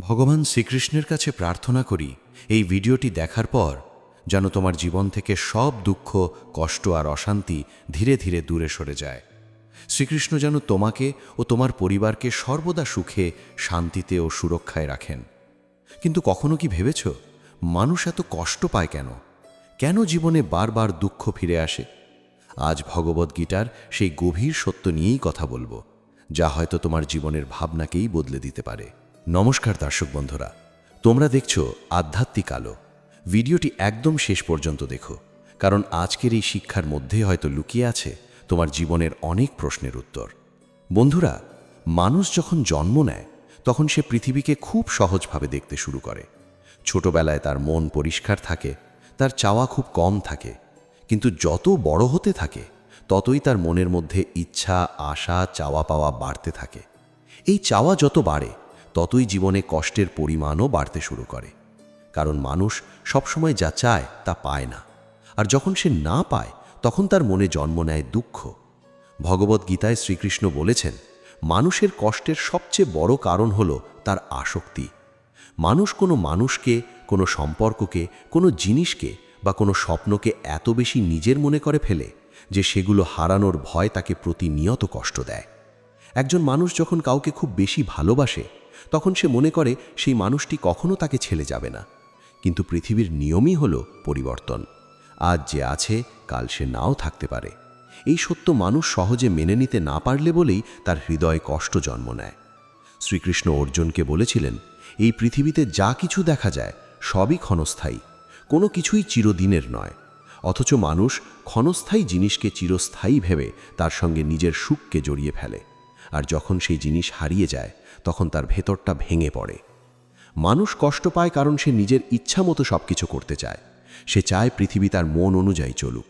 ভগবান শ্রীকৃষ্ণের কাছে প্রার্থনা করি এই ভিডিওটি দেখার পর যেন তোমার জীবন থেকে সব দুঃখ, কষ্ট আর অশান্তি ধীরে ধীরে দূরে সরে যায়। শ্রীকৃষ্ণ যেন তোমাকে ও তোমার পরিবারকে সর্বদা সুখে, শান্তিতে ও সুরক্ষায় রাখেন। কিন্তু কখনো কি ভেবেছ মানুষ এত কষ্ট পায় কেন? কেন জীবনে বারবার দুঃখ ফিরে আসে? আজ ভগবদ্গীতার সেই গভীর সত্য নিয়েই কথা বলবো, যা হয়তো তোমার জীবনের ভাবনাকেই বদলে দিতে পারে। নমস্কার দর্শক বন্ধুরা, তোমরা দেখছো আধ্যাত্মিক আলো। ভিডিওটি একদম শেষ পর্যন্ত দেখো, কারণ আজকের এই শিক্ষার মধ্যে হয়তো লুকিয়ে আছে তোমার জীবনের অনেক প্রশ্নের উত্তর। বন্ধুরা, মানুষ যখন জন্ম নেয় তখন সে পৃথিবীকে খুব সহজভাবে দেখতে শুরু করে। ছোটবেলায় তার মন পরিষ্কার থাকে, তার চাওয়া খুব কম থাকে, কিন্তু যত বড় হতে থাকে ততই তার মনের মধ্যে ইচ্ছা, আশা, চাওয়া পাওয়া বাড়তে থাকে। এই চাওয়া যত বাড়ে ততই জীবনে কষ্টের পরিমাণও বাড়তে শুরু করে, কারণ মানুষ সবসময় যা চায় তা পায় না, আর যখন সে না পায় তখন তার মনে জন্ম নেয় দুঃখ। ভগবদ্গীতায় শ্রীকৃষ্ণ বলেছেন, মানুষের কষ্টের সবচেয়ে বড় কারণ হল তার আসক্তি। মানুষ কোনো মানুষকে, কোনো সম্পর্ককে, কোনো জিনিসকে বা কোনো স্বপ্নকে এত বেশি নিজের মনে করে ফেলে যে সেগুলো হারানোর ভয় তাকে প্রতিনিয়ত কষ্ট দেয়। একজন মানুষ যখন কাউকে খুব বেশি ভালোবাসে তখন সে মনে করে সেই মানুষটি কখনো তাকে ছেড়ে যাবে না। কিন্তু পৃথিবীর নিয়মই হলো পরিবর্তন। আজ যে আছে কাল সে নাও থাকতে পারে। এই সত্য মানুষ সহজে মেনে নিতে না পারলে বলেই তার হৃদয়ে কষ্ট জন্ম নেয়। শ্রীকৃষ্ণ অর্জুনকে বলেছিলেন, এই পৃথিবীতে যা কিছু দেখা যায় সবই ক্ষণস্থায়ী, কোনো কিছুই চিরদিনের নয়। অথচ মানুষ ক্ষণস্থায়ী জিনিসকে চিরস্থায়ী ভেবে তার সঙ্গে নিজের সুখকে জড়িয়ে ফেলে, আর যখন সেই জিনিস হারিয়ে যায় তখন তার ভেতরটা ভেঙে পড়ে। মানুষ কষ্ট পায় কারণ সে নিজের ইচ্ছা মতো সব কিছু করতে চায়। সে চায় পৃথিবী তার মন অনুযায়ী চলুক,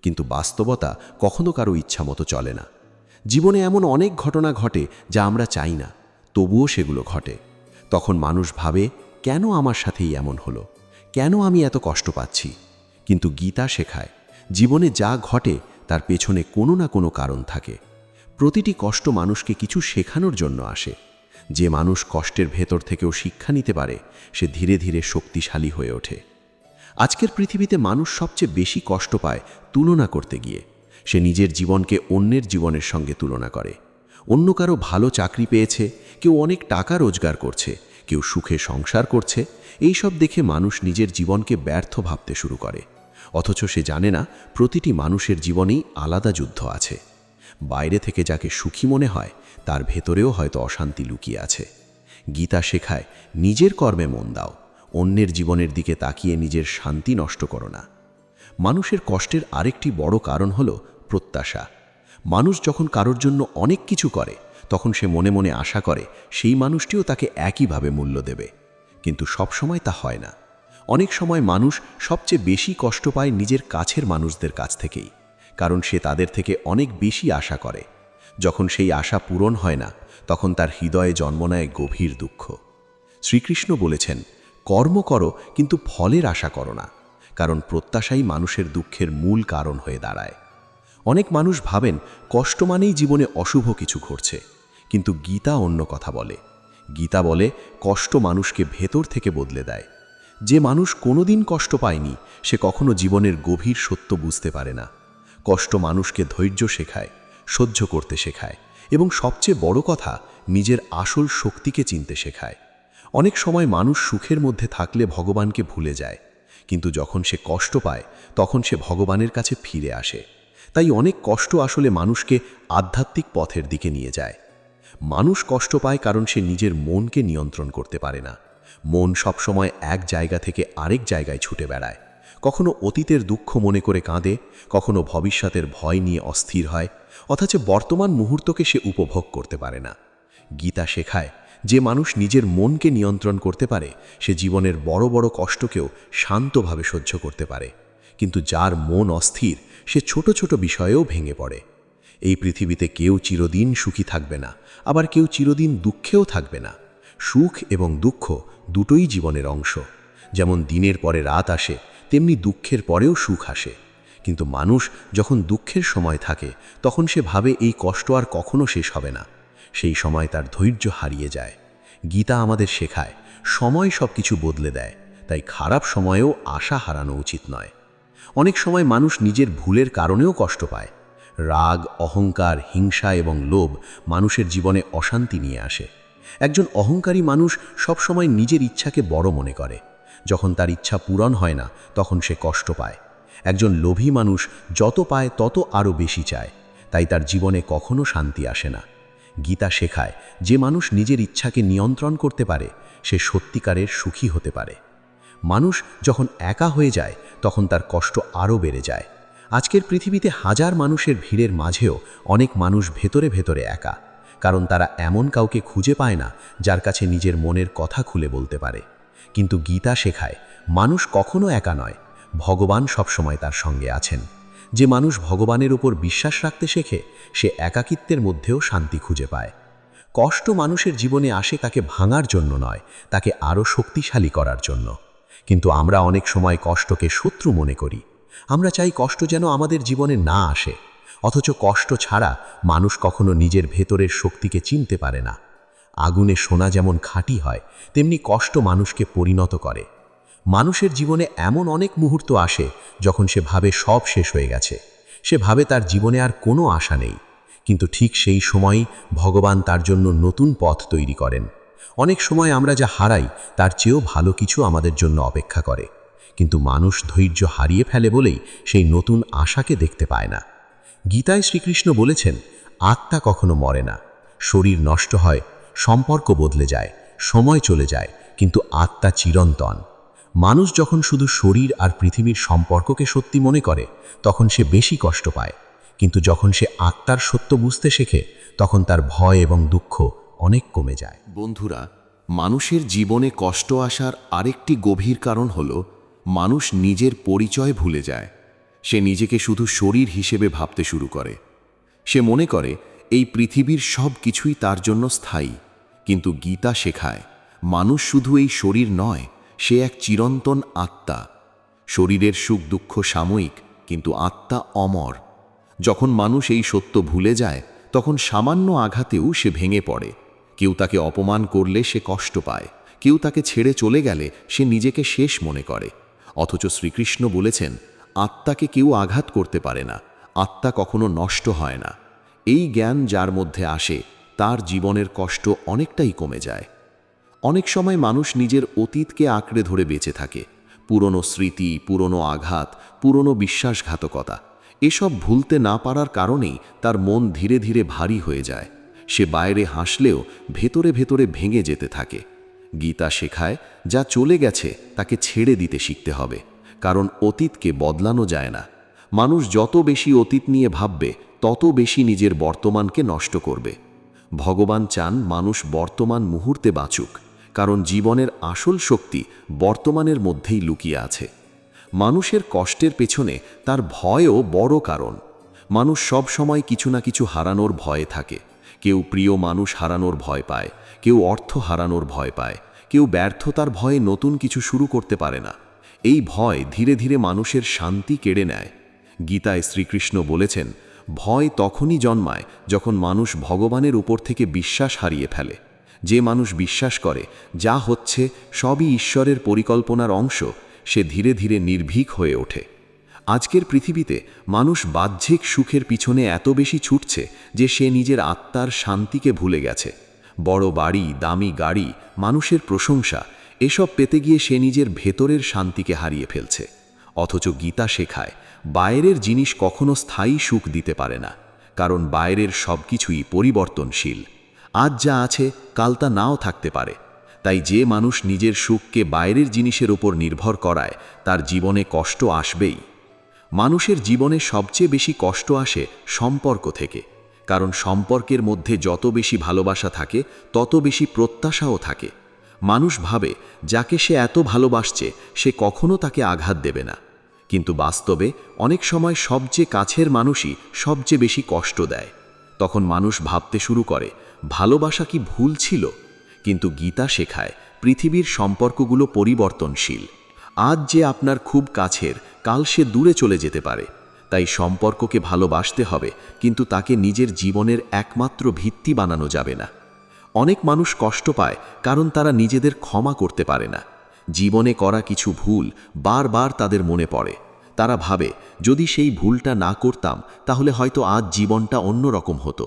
কিন্তু বাস্তবতা কখনো কারো ইচ্ছা মতো চলে না। জীবনে এমন অনেক ঘটনা ঘটে যা আমরা চাই না, তবুও সেগুলো ঘটে। তখন মানুষ ভাবে, কেন আমার সাথেই এমন হলো? কেন আমি এত কষ্ট পাচ্ছি? কিন্তু গীতা শেখায়, জীবনে যা ঘটে তার পেছনে কোনো না কোনো কারণ থাকে। প্রতিটি কষ্ট মানুষকে কিছু শেখানোর জন্য আসে। যে মানুষ কষ্টের ভেতর থেকেও শিক্ষা নিতে পারে সে ধীরে ধীরে শক্তিশালী হয়ে ওঠে। আজকের পৃথিবীতে মানুষ সবচেয়ে বেশি কষ্ট পায় তুলনা করতে গিয়ে। সে নিজের জীবনকে অন্যের জীবনের সঙ্গে তুলনা করে। অন্য কারো ভালো চাকরি পেয়েছে, কেউ অনেক টাকা রোজগার করছে, কেউ সুখে সংসার করছে। এই সব দেখে মানুষ নিজের জীবনকে ব্যর্থ ভাবতে শুরু করে। অথচ সে জানে না প্রতিটি মানুষের জীবনেই আলাদা যুদ্ধ আছে। বাইরে থেকে যাকে সুখী মনে হয় তার ভেতরেও হয়তো অশান্তি লুকিয়ে আছে। গীতা শেখায়, নিজের কর্মে মন দাও, অন্যের জীবনের দিকে তাকিয়ে নিজের শান্তি নষ্ট করো না। মানুষের কষ্টের আরেকটি বড় কারণ হলো প্রত্যাশা। মানুষ যখন কারোর জন্য অনেক কিছু করে তখন সে মনে মনে আশা করে সেই মানুষটিও তাকে একইভাবে মূল্য দেবে, কিন্তু সবসময় তা হয় না। অনেক সময় মানুষ সবচেয়ে বেশি কষ্ট পায় নিজের কাছের মানুষদের কাছ থেকেই, কারণ সে তাদের থেকে অনেক বেশি আশা করে। যখন সেই আশা পূরণ হয় না তখন তার হৃদয়ে জন্ম নেয় গভীর দুঃখ। শ্রীকৃষ্ণ বলেছেন, কর্ম করো কিন্তু ফলের আশা করো না, কারণ প্রত্যাশাই মানুষের দুঃখের মূল কারণ হয়ে দাঁড়ায়। অনেক মানুষ ভাবেন কষ্ট মানেই জীবনে অশুভ কিছু ঘটছে, কিন্তু গীতা অন্য কথা বলে। গীতা বলে, কষ্ট মানুষকে ভেতর থেকে বদলে দেয়। যে মানুষ কোনোদিন কষ্ট পায়নি সে কখনো জীবনের গভীর সত্য বুঝতে পারে না। কষ্ট মানুষকে ধৈর্য শেখায়, সহ্য করতে শেখায়, এবং সবচেয়ে বড় কথা, নিজের আসল শক্তিকে চিনতে শেখায়। অনেক সময় মানুষ সুখের মধ্যে থাকলে ভগবানকে ভুলে যায়, কিন্তু যখন সে কষ্ট পায় তখন সে ভগবানের কাছে ফিরে আসে। তাই অনেক কষ্ট আসলে মানুষকে আধ্যাত্মিক পথের দিকে নিয়ে যায়। মানুষ কষ্ট পায় কারণ সে নিজের মনকে নিয়ন্ত্রণ করতে পারে না। মন সবসময় এক জায়গা থেকে আরেক জায়গায় ছুটে বেড়ায়। কখনো অতীতের দুঃখ মনে করে কাঁদে, কখনো ভবিষ্যতের ভয় নিয়ে অস্থির হয়, অথচ বর্তমান মুহূর্তকে সে উপভোগ করতে পারে না। গীতা শেখায়, যে মানুষ নিজের মনকে নিয়ন্ত্রণ করতে পারে সে জীবনের বড় বড় কষ্টকেও শান্তভাবে সহ্য করতে পারে, কিন্তু যার মন অস্থির সে ছোট ছোট বিষয়েও ভেঙে পড়ে। এই পৃথিবীতে কেউ চিরদিন সুখী থাকবে না, আবার কেউ চিরদিন দুঃখেও থাকবে না। সুখ এবং দুঃখ দুটোই জীবনের অংশ। যেমন দিনের পরে রাত আসে তেমনি দুঃখের পরেও সুখ আসে। কিন্তু মানুষ যখন দুঃখের সময় থাকে তখন সে ভাবে এই কষ্ট আর কখনো শেষ হবে না। সেই সময় তার ধৈর্য হারিয়ে যায়। গীতা আমাদের শেখায়, সময় সব কিছু বদলে দেয়, তাই খারাপ সময়েও আশা হারানো উচিত নয়। অনেক সময় মানুষ নিজের ভুলের কারণেও কষ্ট পায়। রাগ, অহংকার, হিংসা এবং লোভ মানুষের জীবনে অশান্তি নিয়ে আসে। একজন অহংকারী মানুষ সবসময় নিজের ইচ্ছাকে বড় মনে করে। যখন তার ইচ্ছা পূরণ হয় না, তখন সে কষ্ট পায়। একজন লোভী মানুষ যত পায় তত আরও বেশি চায়, তাই তার জীবনে কখনো শান্তি আসে না। গীতা শেখায়, যে মানুষ নিজের ইচ্ছাকে নিয়ন্ত্রণ করতে পারে, সে সত্যিকারের সুখী হতে পারে। মানুষ যখন একা হয়ে যায়, তখন তার কষ্ট আরও বেড়ে যায়। আজকের পৃথিবীতে হাজার মানুষের ভিড়ের মাঝেও অনেক মানুষ ভেতরে ভেতরে একা, কারণ তারা এমন কাউকে খুঁজে পায় না যার কাছে নিজের মনের কথা খুলে বলতে পারে। কিন্তু গীতা শেখায়, মানুষ কখনো একা নয়, ভগবান সবসময় তার সঙ্গে আছেন। যে মানুষ ভগবানের উপর বিশ্বাস রাখতে শেখে, সে একাকিত্বের মধ্যেও শান্তি খুঁজে পায়। কষ্ট মানুষের জীবনে আসে তাকে ভাঙার জন্য নয়, তাকে আরও শক্তিশালী করার জন্য। কিন্তু আমরা অনেক সময় কষ্টকে শত্রু মনে করি। আমরা চাই কষ্ট যেন আমাদের জীবনে না আসে, অথচ কষ্ট ছাড়া মানুষ কখনো নিজের ভেতরের শক্তিকে চিনতে পারে না। আগুনে সোনা যেমন খাঁটি হয়, তেমনি কষ্ট মানুষকে পরিণত করে। মানুষের জীবনে এমন অনেক মুহূর্ত আসে যখন সে ভাবে সব শেষ হয়ে গেছে, সে ভাবে তার জীবনে আর কোনো আশা নেই। কিন্তু ঠিক সেই সময়ই ভগবান তার জন্য নতুন পথ তৈরি করেন। অনেক সময় আমরা যা হারাই তার চেয়েও ভালো কিছু আমাদের জন্য অপেক্ষা করে, কিন্তু মানুষ ধৈর্য হারিয়ে ফেলে বলেই সেই নতুন আশাকে দেখতে পায় না। গীতায় শ্রীকৃষ্ণ বলেছেন, আত্মা কখনো মরে না। শরীর নষ্ট হয়, সম্পর্ক বদলে যায়, সময় চলে যায়, কিন্তু আত্মা চিরন্তন। মানুষ যখন শুধু শরীর আর পৃথিবীর সম্পর্ককে সত্যি মনে করে, তখন সে বেশি কষ্ট পায়। কিন্তু যখন সে আত্মার সত্য বুঝতে শেখে, তখন তার ভয় এবং দুঃখ অনেক কমে যায়। বন্ধুরা, মানুষের জীবনে কষ্ট আসার আরেকটি গভীর কারণ হল মানুষ নিজের পরিচয় ভুলে যায়। সে নিজেকে শুধু শরীর হিসেবে ভাবতে শুরু করে। সে মনে করে এই পৃথিবীর সব কিছুই তার জন্য স্থায়ী। কিন্তু গীতা শেখায়, মানুষ শুধু এই শরীর নয়, সে এক চিরন্তন আত্মা। শরীরের সুখ দুঃখ সাময়িক, কিন্তু আত্মা অমর। যখন মানুষ এই সত্য ভুলে যায়, তখন সামান্য আঘাতেও সে ভেঙে পড়ে। কেউ তাকে অপমান করলে সে কষ্ট পায়, কেউ তাকে ছেড়ে চলে গেলে সে নিজেকে শেষ মনে করে। অথচ শ্রীকৃষ্ণ বলেছেন, আত্মাকে কেউ আঘাত করতে পারে না, আত্মা কখনো নষ্ট হয় না। এই জ্ঞান যার মধ্যে আসে, তার জীবনের কষ্ট অনেকটাই কমে যায়। অনেক সময় মানুষ নিজের অতীতকে আঁকড়ে ধরে বেঁচে থাকে। পুরনো স্মৃতি, পুরনো আঘাত, পুরনো বিশ্বাসঘাতকতা, এসব ভুলতে না পারার কারণেই তার মন ধীরে ধীরে ভারী হয়ে যায়। সে বাইরে হাসলেও ভেতরে ভেতরে ভেঙে যেতে থাকে। গীতা শেখায়, যা চলে গেছে তাকে ছেড়ে দিতে শিখতে হবে, কারণ অতীতকে বদলানো যায় না। মানুষ যত বেশি অতীত নিয়ে ভাববে, তত বেশি নিজের বর্তমানকে নষ্ট করবে। ভগবান চান মানুষ বর্তমান মুহূর্তে বাঁচুক, কারণ জীবনের আসল শক্তি বর্তমানের মধ্যেই লুকিয়ে আছে। মানুষের কষ্টের পেছনে তার ভয়ও বড় কারণ। মানুষ সব সময় কিছু না কিছু হারানোর ভয়ে থাকে। কেউ প্রিয় মানুষ হারানোর ভয় পায়, কেউ অর্থ হারানোর ভয় পায়, কেউ ব্যর্থতার ভয়ে নতুন কিছু শুরু করতে পারে না। এই ভয় ধীরে ধীরে মানুষের শান্তি কেড়ে নেয়। গীতায় শ্রীকৃষ্ণ বলেছেন, ভয় তখনই জন্মায় যখন মানুষ ভগবানের উপর থেকে বিশ্বাস হারিয়ে ফেলে। যে মানুষ বিশ্বাস করে যা হচ্ছে সবই ঈশ্বরের পরিকল্পনার অংশ, সে ধীরে ধীরে নির্ভীক হয়ে ওঠে। আজকের পৃথিবীতে মানুষ বাহ্যিক সুখের পিছনে এত বেশি ছুটছে যে সে নিজের আত্মার শান্তিকে ভুলে গেছে। বড় বাড়ি, দামি গাড়ি, মানুষের প্রশংসা, এসব পেতে গিয়ে সে নিজের ভেতরের শান্তিকে হারিয়ে ফেলছে। অথচ গীতা শেখায়, বাইরের জিনিস কখনো স্থায়ী সুখ দিতে পারে না, কারণ বাইরের সব কিছুই পরিবর্তনশীল। আজ যা আছে কাল তা নাও থাকতে পারে। তাই যে মানুষ নিজের সুখকে বাইরের জিনিসের ওপর নির্ভর করায়, তার জীবনে কষ্ট আসবেই। মানুষের জীবনে সবচেয়ে বেশি কষ্ট আসে সম্পর্ক থেকে, কারণ সম্পর্কের মধ্যে যত বেশি ভালোবাসা থাকে, তত বেশি প্রত্যাশাও থাকে। মানুষ ভাবে যাকে সে এত ভালোবাসছে সে কখনো তাকে আঘাত দেবে না, কিন্তু বাস্তবে অনেক সময় সবচেয়ে কাছের মানুষই সবচেয়ে বেশি কষ্ট দেয়। তখন মানুষ ভাবতে শুরু করে, ভালোবাসা কি ভুল ছিল? কিন্তু গীতা শেখায়, পৃথিবীর সম্পর্কগুলো পরিবর্তনশীল। আজ যে আপনার খুব কাছের, কাল সে দূরে চলে যেতে পারে। তাই সম্পর্ককে ভালোবাসতে হবে, কিন্তু তাকে নিজের জীবনের একমাত্র ভিত্তি বানানো যাবে না। অনেক মানুষ কষ্ট পায় কারণ তারা নিজেদের ক্ষমা করতে পারে না। জীবনে করা কিছু ভুল বারবার তাদের মনে পড়ে। তারা ভাবে, যদি সেই ভুলটা না করতাম তাহলে হয়তো আজ জীবনটা অন্যরকম হতো।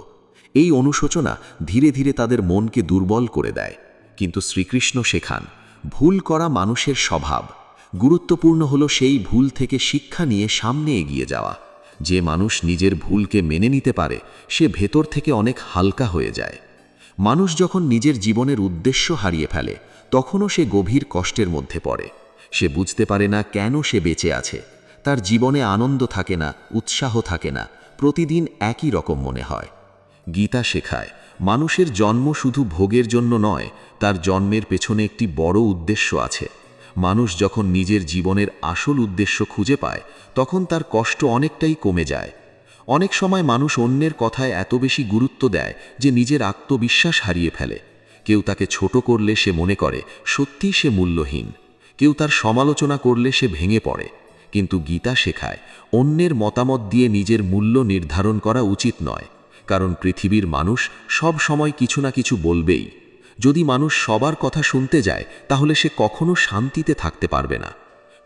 এই অনুশোচনা ধীরে ধীরে তাদের মনকে দুর্বল করে দেয়। কিন্তু শ্রীকৃষ্ণ শেখান, ভুল করা মানুষের স্বভাব। গুরুত্বপূর্ণ হলো সেই ভুল থেকে শিক্ষা নিয়ে সামনে এগিয়ে যাওয়া। যে মানুষ নিজের ভুলকে মেনে নিতে পারে, সে ভেতর থেকে অনেক হালকা হয়ে যায়। মানুষ যখন নিজের জীবনের উদ্দেশ্য হারিয়ে ফেলে, তখনও সে গভীর কষ্টের মধ্যে পড়ে। সে বুঝতে পারে না কেন সে বেঁচে আছে। তার জীবনে আনন্দ থাকে না, উৎসাহ থাকে না, প্রতিদিন একই রকম মনে হয়। গীতা শেখায়, মানুষের জন্ম শুধু ভোগের জন্য নয়, তার জন্মের পেছনে একটি বড় উদ্দেশ্য আছে। মানুষ যখন নিজের জীবনের আসল উদ্দেশ্য খুঁজে পায়, তখন তার কষ্ট অনেকটাই কমে যায়। অনেক সময় মানুষ অন্যের কথায় এত বেশি গুরুত্ব দেয় যে নিজের আত্মবিশ্বাস হারিয়ে ফেলে। কেউ তাকে ছোট করলে সে মনে করে সত্যিই সে মূল্যহীন। কেউ তার সমালোচনা করলে সে ভেঙে পড়ে। কিন্তু গীতা শেখায়, অন্যের মতামত দিয়ে নিজের মূল্য নির্ধারণ করা উচিত নয়। কারণ পৃথিবীর মানুষ সব সময় কিছু না কিছু বলবেই। যদি মানুষ সবার কথা শুনতে যায়, তাহলে সে কখনো শান্তিতে থাকতে পারবে না।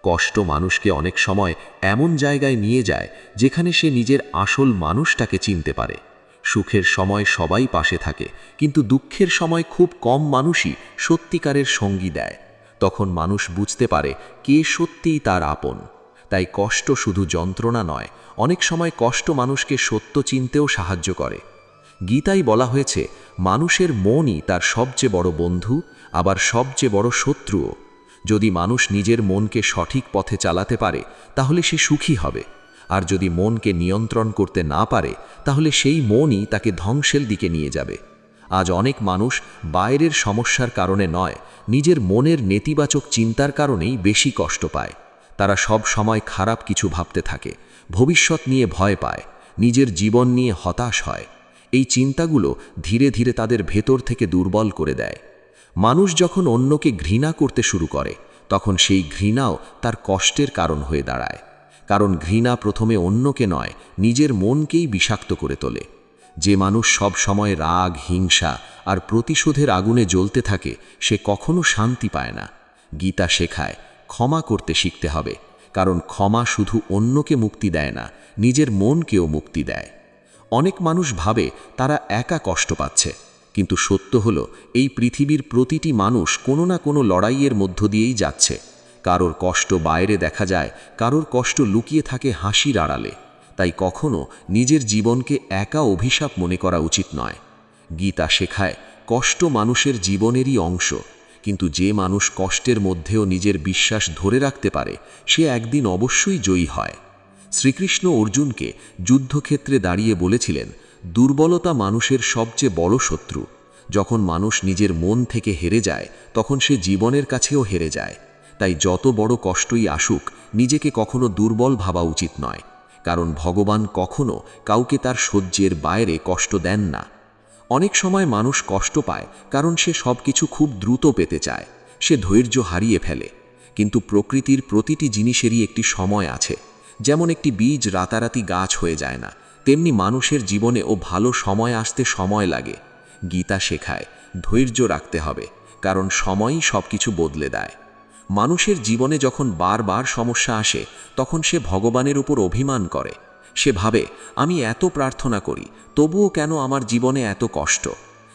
কষ্ট মানুষকে অনেক সময় এমন জায়গায় নিয়ে যায় যেখানে সে নিজের আসল মানুষটাকে চিনতে পারে। সুখের সময় সবাই পাশে থাকে, কিন্তু দুঃখের সময় খুব কম মানুষই সত্যিকারের সঙ্গী দেয়। তখন মানুষ বুঝতে পারে কে সত্যিই তার আপন। তাই কষ্ট শুধু যন্ত্রণা নয়, অনেক সময় কষ্ট মানুষকে সত্য চিনতেও সাহায্য করে। গীতায় বলা হয়েছে, মানুষের মনই তার সবচেয়ে বড় বন্ধু, আবার সবচেয়ে বড় শত্রুও। যদি মানুষ নিজের মনকে সঠিক পথে চালাতে পারে, তাহলে সে সুখী হবে। আর যদি মনকে নিয়ন্ত্রণ করতে না পারে, তাহলে সেই মনই তাকে ধ্বংসের দিকে নিয়ে যাবে। আজ অনেক মানুষ বাইরের সমস্যার কারণে নয়, নিজের মনের নেতিবাচক চিন্তার কারণেই বেশি কষ্ট পায়। তারা সব সময় খারাপ কিছু ভাবতে থাকে, ভবিষ্যৎ নিয়ে ভয় পায়, নিজের জীবন নিয়ে হতাশ হয়। এই চিন্তাগুলো ধীরে ধীরে তাদের ভেতর থেকে দুর্বল করে দেয়। মানুষ যখন অন্যকে ঘৃণা করতে শুরু করে, তখন সেই ঘৃণাও তার কষ্টের কারণ হয়ে দাঁড়ায়। কারণ ঘৃণা প্রথমে অন্যকে নয়, নিজের মনকেই বিষাক্ত করে তোলে। যে মানুষ সব সময় রাগ, হিংসা আর প্রতিশোধের আগুনে জ্বলতে থাকে, সে কখনো শান্তি পায় না। গীতা শেখায়, ক্ষমা করতে শিখতে হবে। কারণ ক্ষমা শুধু অন্যকে মুক্তি দেয় না, নিজের মনকেও মুক্তি দেয়। অনেক মানুষ ভাবে তারা একা কষ্ট পাচ্ছে, কিন্তু সত্য হলো এই পৃথিবীর প্রতিটি মানুষ কোনো না কোনো লড়াইয়ের মধ্য দিয়েই যাচ্ছে। কারোর কষ্ট বাইরে দেখা যায়, কারোর কষ্ট লুকিয়ে থাকে হাসির আড়ালে। তাই কখনো নিজের জীবনকে একা অভিশাপ মনে করা উচিত নয়। গীতা শেখায়, কষ্ট মানুষের জীবনেরই অংশ, কিন্তু যে মানুষ কষ্টের মধ্যেও নিজের বিশ্বাস ধরে রাখতে পারে, সে একদিন অবশ্যই জয়ী হয়। শ্রীকৃষ্ণ অর্জুনকে যুদ্ধক্ষেত্রে দাঁড়িয়ে বলেছিলেন, দুর্বলতা মানুষের সবচেয়ে বড় শত্রু। যখন মানুষ নিজের মন থেকে হেরে যায়, তখন সে জীবনের কাছেও হেরে যায়। তাই যত বড় কষ্টই আসুক, নিজেকে কখনো দুর্বল ভাবা উচিত নয়। কারণ ভগবান কখনো কাউকে তার সহ্যের বাইরে কষ্ট দেন না। অনেক সময় মানুষ কষ্ট পায় কারণ সে সব কিছু খুব দ্রুত পেতে চায়, সে ধৈর্য হারিয়ে ফেলে। কিন্তু প্রকৃতির প্রতিটি জিনিসেরই একটি সময় আছে। যেমন একটি বীজ রাতারাতি গাছ হয়ে যায় না, তেমনি মানুষের জীবনেও ভালো সময় আসতে সময় লাগে। গীতা শেখায়, ধৈর্য রাখতে হবে, কারণ সময়ই সব কিছু বদলে দেয়। মানুষের জীবনে যখন বারবার সমস্যা আসে, তখন সে ভগবানের উপর অভিমান করে। সে ভাবে, আমি এত প্রার্থনা করি, তবুও কেন আমার জীবনে এত কষ্ট?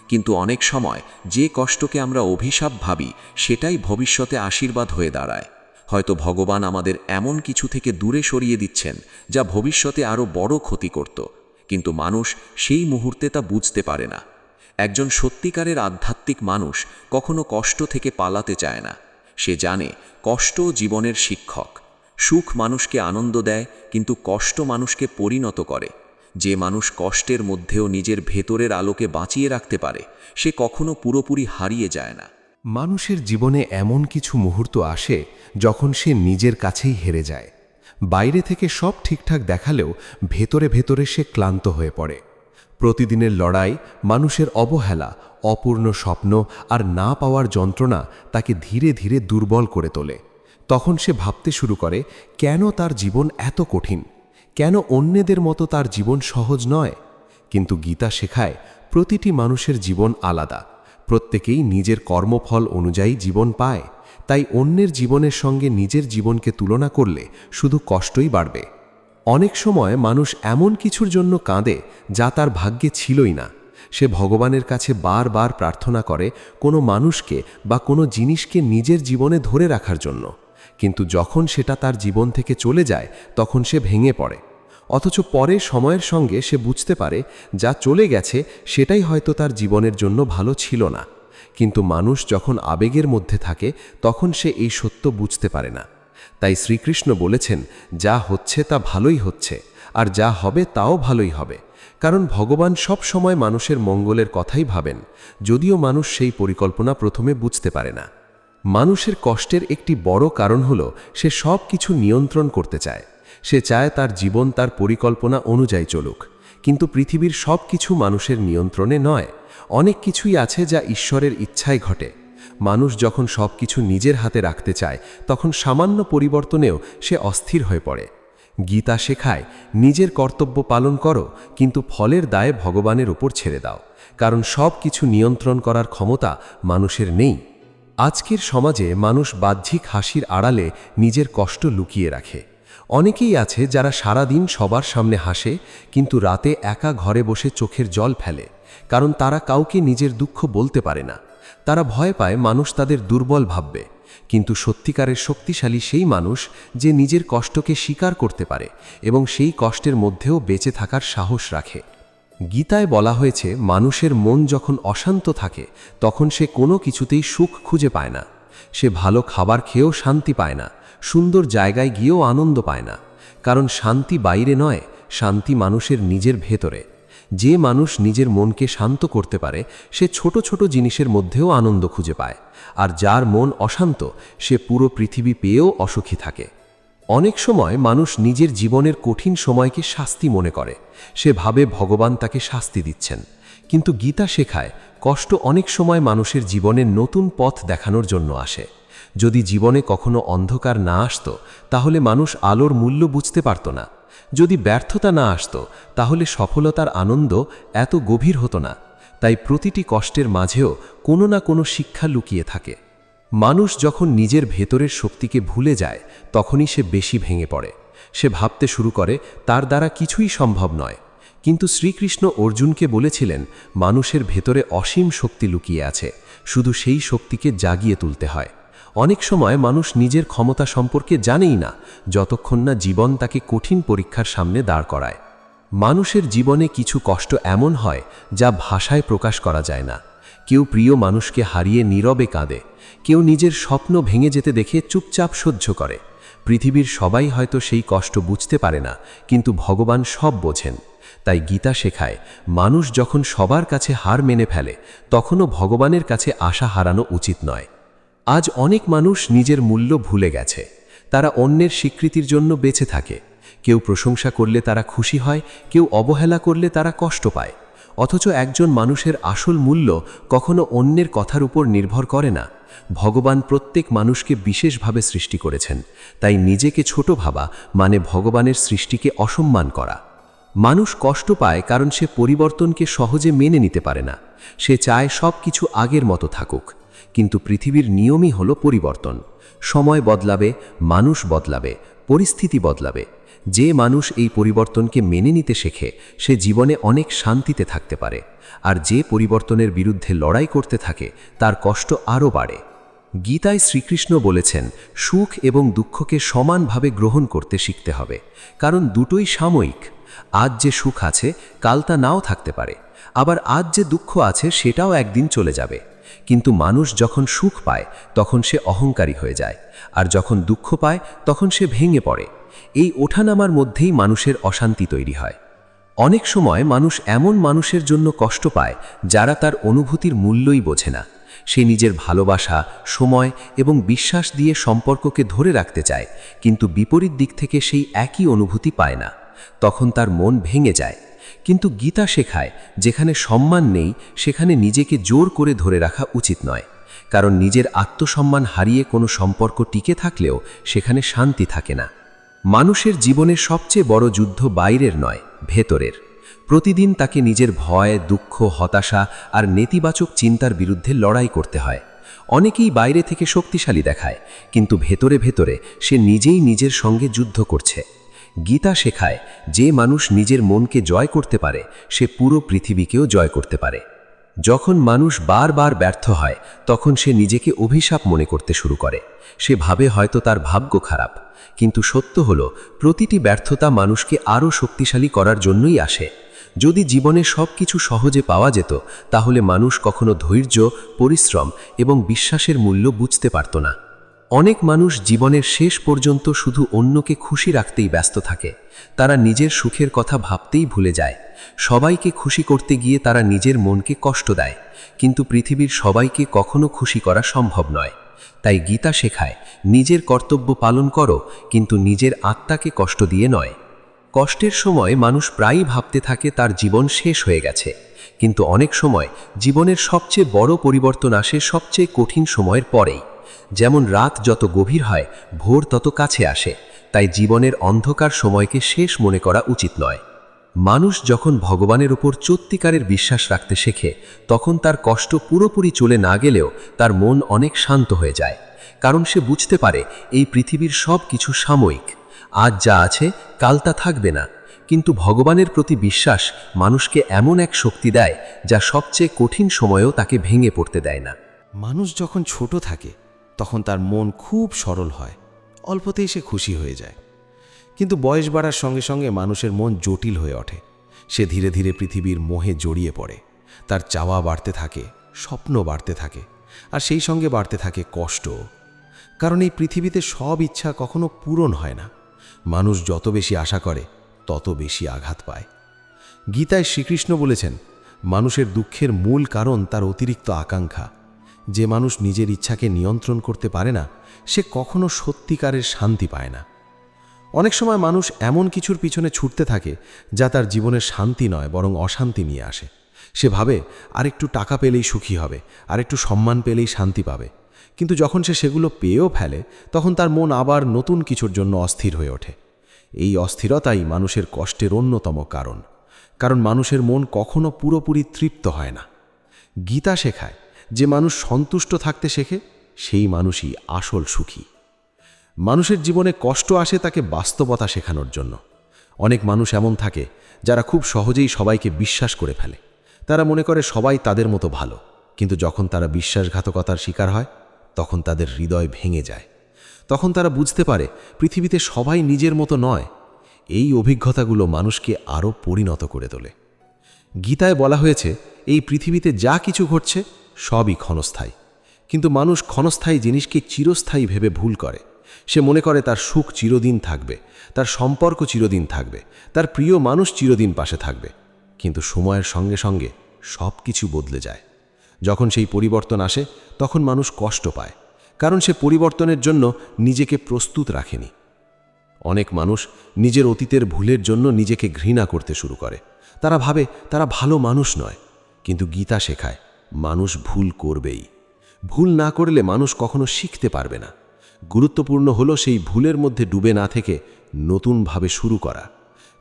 কিন্তু অনেক সময় যে কষ্টকে আমরা অভিশাপ ভাবি, সেটাই ভবিষ্যতে আশীর্বাদ হয়ে দাঁড়ায়। হয়তো ভগবান আমাদের এমন কিছু থেকে দূরে সরিয়ে দিচ্ছেন, যা ভবিষ্যতে আরও বড় ক্ষতি করত। কিন্তু মানুষ সেই মুহূর্তে তা বুঝতে পারে না। একজন সত্যিকারের আধ্যাত্মিক মানুষ কখনো কষ্ট থেকে পালাতে চায় না। সে জানে কষ্ট জীবনের শিক্ষক। সুখ মানুষকে আনন্দ দেয়, কিন্তু কষ্ট মানুষকে পরিণত করে। যে মানুষ কষ্টের মধ্যেও নিজের ভেতরের আলোকে বাঁচিয়ে রাখতে পারে, সে কখনো পুরোপুরি হারিয়ে যায় না। মানুষের জীবনে এমন কিছু মুহূর্ত আসে যখন সে নিজের কাছেই হেরে যায়। বাইরে থেকে সব ঠিকঠাক দেখালেও ভেতরে ভেতরে সে ক্লান্ত হয়ে পড়ে। প্রতিদিনের লড়াই, মানুষের অবহেলা, অপূর্ণ স্বপ্ন আর না পাওয়ার যন্ত্রণা তাকে ধীরে ধীরে দুর্বল করে তোলে। তখন সে ভাবতে শুরু করে, কেন তার জীবন এত কঠিন? কেন অন্যদের মতো তার জীবন সহজ নয়? কিন্তু গীতা শেখায়, প্রতিটি মানুষের জীবন আলাদা। প্রত্যেকেই নিজের কর্মফল অনুযায়ী জীবন পায়, তাই অন্যের জীবনের সঙ্গে নিজের জীবনকে তুলনা করলে শুধু কষ্টই বাড়বে। অনেক সময় মানুষ এমন কিছুর জন্য কাঁদে যা তার ভাগ্যে ছিলই না। সে ভগবানের কাছে বারবার প্রার্থনা করে কোনো মানুষকে বা কোনো জিনিসকে নিজের জীবনে ধরে রাখার জন্য, কিন্তু যখন সেটা তার জীবন থেকে চলে যায় তখন সে ভেঙে পড়ে। অথচ পরে সময়ের সঙ্গে সে বুঝতে পারে যা চলে গেছে সেটাই হয়তো তার জীবনের জন্য ভালো ছিল না। কিন্তু মানুষ যখন আবেগের মধ্যে থাকে তখন সে এই সত্য বুঝতে পারে না। তাই শ্রীকৃষ্ণ বলেছেন, যা হচ্ছে তা ভালোই হচ্ছে, আর যা হবে তাও ভালোই হবে। কারণ ভগবান সব সময় মানুষের মঙ্গলের কথাই ভাবেন, যদিও মানুষ সেই পরিকল্পনা প্রথমে বুঝতে পারে না। মানুষের কষ্টের একটি বড় কারণ হল সে সব কিছু নিয়ন্ত্রণ করতে চায়। সে চায় তার জীবন তার পরিকল্পনা অনুযায়ী চলুক, কিন্তু পৃথিবীর সব কিছু মানুষের নিয়ন্ত্রণে নয়। অনেক কিছুই আছে যা ঈশ্বরের ইচ্ছায় ঘটে। মানুষ যখন সব কিছু নিজের হাতে রাখতে চায় তখন সামান্য পরিবর্তনেও সে অস্থির হয়ে পড়ে। গীতা শেখায়, নিজের কর্তব্য পালন করো, কিন্তু ফলের দায় ভগবানের উপর ছেড়ে দাও, কারণ সব কিছু নিয়ন্ত্রণ করার ক্ষমতা মানুষের নেই। আজকের সমাজে মানুষ বাহ্যিক হাসির আড়ালে নিজের কষ্ট লুকিয়ে রাখে। অনেকেই আছে যারা সারাদিন সবার সামনে হাসে, কিন্তু রাতে একা ঘরে বসে চোখের জল ফেলে, কারণ তারা কাউকে নিজের দুঃখ বলতে পারে না। তারা ভয় পায় মানুষ তাদের দুর্বল ভাববে। কিন্তু সত্যিকারের শক্তিশালী সেই মানুষ যে নিজের কষ্টকে স্বীকার করতে পারে এবং সেই কষ্টের মধ্যেও বেঁচে থাকার সাহস রাখে। গীতায় বলা হয়েছে, মানুষের মন যখন অশান্ত থাকে তখন সে কোনো কিছুতেই সুখ খুঁজে পায় না। সে ভালো খাবার খেয়েও শান্তি পায় না, সুন্দর জায়গায় গিয়েও আনন্দ পায় না। কারণ শান্তি বাইরে নয়, শান্তি মানুষের নিজের ভেতরে। যে মানুষ নিজের মনকে শান্ত করতে পারে সে ছোট ছোট জিনিসের মধ্যেও আনন্দ খুঁজে পায়, আর যার মন অশান্ত সে পুরো পৃথিবী পেয়েও অসুখী থাকে। অনেক সময় মানুষ নিজের জীবনের কঠিন সময়কে শাস্তি মনে করে। সে ভাবে ভগবান তাকে শাস্তি দিচ্ছেন, কিন্তু গীতা শেখায় কষ্ট অনেক সময় মানুষের জীবনের নতুন পথ দেখানোর জন্য আসে। যদি জীবনে কখনো অন্ধকার না আসতো তাহলে মানুষ আলোর মূল্য বুঝতে পারত না। যদি ব্যর্থতা না আসতো তাহলে সফলতার আনন্দ এত গভীর হতো না। তাই প্রতিটি কষ্টের মাঝেও কোনো না কোনো শিক্ষা লুকিয়ে থাকে। মানুষ যখন নিজের ভেতরের শক্তিকে ভুলে যায় তখনই সে বেশি ভেঙে পড়ে। সে ভাবতে শুরু করে তার দ্বারা কিছুই সম্ভব নয়। কিন্তু শ্রীকৃষ্ণ অর্জুনকে বলেছিলেন, মানুষের ভেতরে অসীম শক্তি লুকিয়ে আছে, শুধু সেই শক্তিকে জাগিয়ে তুলতে হয়। অনেক সময় মানুষ নিজের ক্ষমতা সম্পর্কে জানেই না, যতক্ষণ না জীবন তাকে কঠিন পরীক্ষার সামনে দাঁড় করায়। মানুষের জীবনে কিছু কষ্ট এমন হয় যা ভাষায় প্রকাশ করা যায় না। কেউ প্রিয় মানুষকে হারিয়ে নীরবে কাঁদে, কেউ নিজের স্বপ্ন ভেঙে যেতে দেখে চুপচাপ সহ্য করে। পৃথিবীর সবাই হয়তো সেই কষ্ট বুঝতে পারে না, কিন্তু ভগবান সব বোঝেন। তাই গীতা শেখায়, মানুষ যখন সবার কাছে হার মেনে ফেলে তখনও ভগবানের কাছে আশা হারানো উচিত নয়। আজ অনেক মানুষ নিজের মূল্য ভুলে গেছে। তারা অন্যের স্বীকৃতির জন্য বেঁচে থাকে। কেউ প্রশংসা করলে তারা খুশি হয়, কেউ অবহেলা করলে তারা কষ্ট পায়। অথচ একজন মানুষের আসল মূল্য কখনো অন্যের কথার উপর নির্ভর করে না। ভগবান প্রত্যেক মানুষকে বিশেষভাবে সৃষ্টি করেছেন, তাই নিজেকে ছোট ভাবা মানে ভগবানের সৃষ্টিকে অসম্মান করা। মানুষ কষ্ট পায় কারণ সে পরিবর্তনকে সহজে মেনে নিতে পারে না। সে চায় সব কিছু আগের মতো থাকুক, কিন্তু পৃথিবীর নিয়মই হলো পরিবর্তন। সময় বদলাবে, মানুষ বদলাবে, পরিস্থিতি বদলাবে। যে মানুষ এই পরিবর্তনকে মেনে নিতে শেখে সে জীবনে অনেক শান্তিতে থাকতে পারে, আর যে পরিবর্তনের বিরুদ্ধে লড়াই করতে থাকে তার কষ্ট আরও বাড়ে। গীতায় শ্রীকৃষ্ণ বলেছেন, সুখ এবং দুঃখকে সমানভাবে গ্রহণ করতে শিখতে হবে, কারণ দুটোই সাময়িক। আজ যে সুখ আছে কাল তা নাও থাকতে পারে, আবার আজ যে দুঃখ আছে সেটাও একদিন চলে যাবে। কিন্তু মানুষ যখন সুখ পায় তখন সে অহংকারী হয়ে যায়, আর যখন দুঃখ পায় তখন সে ভেঙে পড়ে। এই ওঠানামার মধ্যেই মানুষের অশান্তি তৈরি হয়। অনেক সময় মানুষ এমন মানুষের জন্য কষ্ট পায় যারা তার অনুভূতির মূল্যই বোঝে না। সে নিজের ভালোবাসা, সময় এবং বিশ্বাস দিয়ে সম্পর্ককে ধরে রাখতে চায়, কিন্তু বিপরীত দিক থেকে সেই একই অনুভূতি পায় না। তখন তার মন ভেঙে যায়। কিন্তু গীতা শেখায়, যেখানে সম্মান নেই সেখানে নিজেকে জোর করে ধরে রাখা উচিত নয়, কারণ নিজের আত্মসম্মান হারিয়ে কোনো সম্পর্ক টিকে থাকলেও সেখানে শান্তি থাকে না। মানুষের জীবনের সবচেয়ে বড় যুদ্ধ বাইরের নয়, ভেতরের। প্রতিদিন তাকে নিজের ভয়, দুঃখ, হতাশা আর নেতিবাচক চিন্তার বিরুদ্ধে লড়াই করতে হয়। অনেকেই বাইরে থেকে শক্তিশালী দেখায়, কিন্তু ভেতরে ভেতরে সে নিজেই নিজের সঙ্গে যুদ্ধ করছে। গীতা শেখায়, যে মানুষ নিজের মনকে জয় করতে পারে সে পুরো পৃথিবীকেও জয় করতে পারে। যখন মানুষ বারবার ব্যর্থ হয় তখন সে নিজেকে অভিশাপ মনে করতে শুরু করে। সে ভাবে হয়তো তার ভাগ্য খারাপ, কিন্তু সত্য হলো প্রতিটি ব্যর্থতা মানুষকে আরও শক্তিশালী করার জন্যই আসে। যদি জীবনে সব কিছু সহজে পাওয়া যেত তাহলে মানুষ কখনো ধৈর্য, পরিশ্রম এবং বিশ্বাসের মূল্য বুঝতে পারত না। অনেক মানুষ জীবনের শেষ পর্যন্ত শুধু অন্যকে খুশি রাখতেই ব্যস্ত থাকে। তারা নিজের সুখের কথা ভাবতেই ভুলে যায়। সবাইকে খুশি করতে গিয়ে তারা নিজের মনকে কষ্ট দেয়, কিন্তু পৃথিবীর সবাইকে কখনো খুশি করা সম্ভব নয়। তাই গীতা শেখায়, নিজের কর্তব্য পালন করো, কিন্তু নিজের আত্মাকে কষ্ট দিয়ে নয়। কষ্টের সময় মানুষ প্রায়ই ভাবতে থাকে তার জীবন শেষ হয়ে গেছে, কিন্তু অনেক সময় জীবনের সবচেয়ে বড় পরিবর্তন আসে সবচেয়ে কঠিন সময়ের পরেই। যেমন রাত যত গভীর হয় ভোর তত কাছে আসে। তাই জীবনের অন্ধকার সময়কে শেষ মনে করা উচিত নয়। মানুষ যখন ভগবানের উপর সত্যিকারের বিশ্বাস রাখতে শেখে তখন তার কষ্ট পুরোপুরি চলে না গেলেও তার মন অনেক শান্ত হয়ে যায়, কারণ সে বুঝতে পারে এই পৃথিবীর সব কিছু সাময়িক। আজ যা আছে কাল তা থাকবে না, কিন্তু ভগবানের প্রতি বিশ্বাস মানুষকে এমন এক শক্তি দেয় যা সবচেয়ে কঠিন সময়েও তাকে ভেঙে পড়তে দেয় না। মানুষ যখন ছোট থাকে তখন তার মন খুব সরল হয়, অল্পতেই সে খুশি হয়ে যায়। কিন্তু বয়স বাড়ার সঙ্গে সঙ্গে মানুষের মন জটিল হয়ে ওঠে। সে ধীরে ধীরে পৃথিবীর মোহে জড়িয়ে পড়ে। তার চাওয়া বাড়তে থাকে, স্বপ্ন বাড়তে থাকে, আর সেই সঙ্গে বাড়তে থাকে কষ্ট। কারণ এই পৃথিবীতে সব ইচ্ছা কখনো পূরণ হয় না। মানুষ যত বেশি আশা করে তত বেশি আঘাত পায়। গীতায় শ্রীকৃষ্ণ বলেছেন, মানুষের দুঃখের মূল কারণ তার অতিরিক্ত আকাঙ্ক্ষা। যে মানুষ নিজের ইচ্ছাকে নিয়ন্ত্রণ করতে পারে না সে কখনো সত্যিকারের শান্তি পায় না। অনেক সময় মানুষ এমন কিছুর পিছনে ছুটতে থাকে যা তার জীবনের শান্তি নয় বরং অশান্তি নিয়ে আসে। সে ভাবে আরেকটু টাকা পেলেই সুখী হবে, আরেকটু সম্মান পেলেই শান্তি পাবে। কিন্তু যখন সে সেগুলো পেয়েও ফেলে তখন তার মন আবার নতুন কিছুর জন্য অস্থির হয়ে ওঠে। এই অস্থিরতাই মানুষের কষ্টের অন্যতম কারণ। কারণ মানুষের মন কখনো পুরোপুরি তৃপ্ত হয় না। গীতা শেখায়, যে মানুষ সন্তুষ্ট থাকতে শেখে সেই মানুষই আসল সুখী। মানুষের জীবনে কষ্ট আসে তাকে বাস্তবতা শেখানোর জন্য। অনেক মানুষ এমন থাকে যারা খুব সহজেই সবাইকে বিশ্বাস করে ফেলে। তারা মনে করে সবাই তাদের মতো ভালো, কিন্তু যখন তারা বিশ্বাসঘাতকতার শিকার হয় তখন তাদের হৃদয় ভেঙে যায়। তখন তারা বুঝতে পারে পৃথিবীতে সবাই নিজের মতো নয়। এই অভিজ্ঞতাগুলো মানুষকে আরও পরিণত করে তোলে। গীতায় বলা হয়েছে, এই পৃথিবীতে যা কিছু ঘটছে সবই ক্ষণস্থায়ী, কিন্তু মানুষ ক্ষণস্থায়ী জিনিসকে চিরস্থায়ী ভেবে ভুল করে। সে মনে করে তার সুখ চিরদিন থাকবে, তার সম্পর্ক চিরদিন থাকবে, তার প্রিয় মানুষ চিরদিন পাশে থাকবে। কিন্তু সময়ের সঙ্গে সঙ্গে সব কিছু বদলে যায়। যখন সেই পরিবর্তন আসে তখন মানুষ কষ্ট পায়, কারণ সে পরিবর্তনের জন্য নিজেকে প্রস্তুত রাখেনি। অনেক মানুষ নিজের অতীতের ভুলের জন্য নিজেকে ঘৃণা করতে শুরু করে। তারা ভাবে তারা ভালো মানুষ নয়, কিন্তু গীতা শেখায় মানুষ ভুল করবেই। ভুল না করলে মানুষ কখনো শিখতে পারবে না। গুরুত্বপূর্ণ হলো সেই ভুলের মধ্যে ডুবে না থেকে নতুনভাবে শুরু করা।